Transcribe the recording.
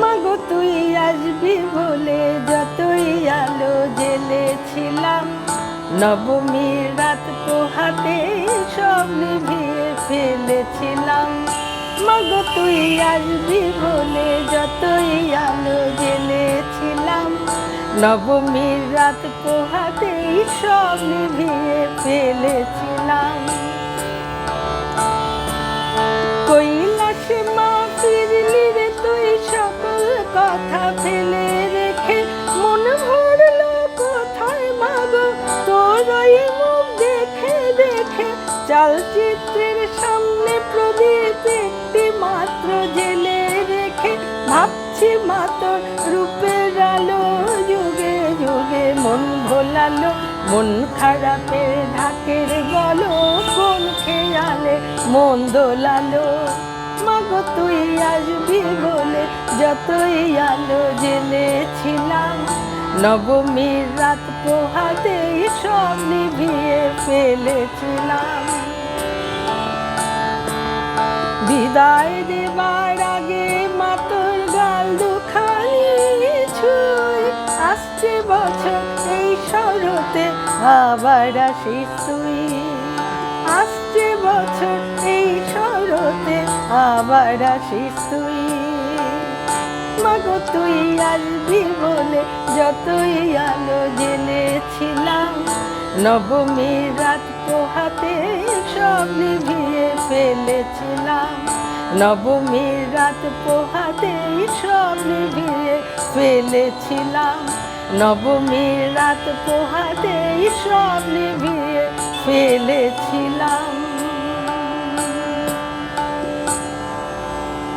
মাগো তুই আসবি বলে যতই আলো জ্বেলেছিলাম, নবমীর রাত পোহাতে সব নিভিয়ে ফেলেছিলাম। মাগো তুই আসবি বলে যতই আলো জ্বেলেছিলাম, নবমীর রাত পোহাতেই সব নিভিয়ে ফেলেছিলাম। কৈলাসে মা ফিরলি রে তুই সকল কথা ফেলে রেখে, মন ভরল কোথায় মাগো তোর ওই মুখ দেখে দেখে। চালচিত্রের সামনে প্রদীপ একটি মাত্র জেলে রেখে, ভাবছি মা তোর রূপের আলো যুগে যুগে মন ভোলালো। মন খারাপের ঢাকের গলো কোন খেয়ালে মন দোলালো। মাগো তুই আসবি বলে যতই আলো জ্বেলেছিলাম, নবমীর রাত পোহাতেই সব নিভিয়ে ফেলেছিলাম। বিদায় দেবার আগে মা তোর গাল দুখানি ছুঁই, আসছে বছর এই শরতে আবার আসিস তুই। আসছে বছর এই শরতে আবার আসিস তুই। মাগো তুই আসবি বলে যতই আলো জ্বেলেছিলাম, নবমীর রাত পোহাতে সব নিভিয়ে ফেলেছিলাম। নবমীর রাত পোহাতে সব নিভিয়ে ফেলেছিলাম। নবমীর রাত পোহাতে সব নিভিয়ে ফেলেছিলাম।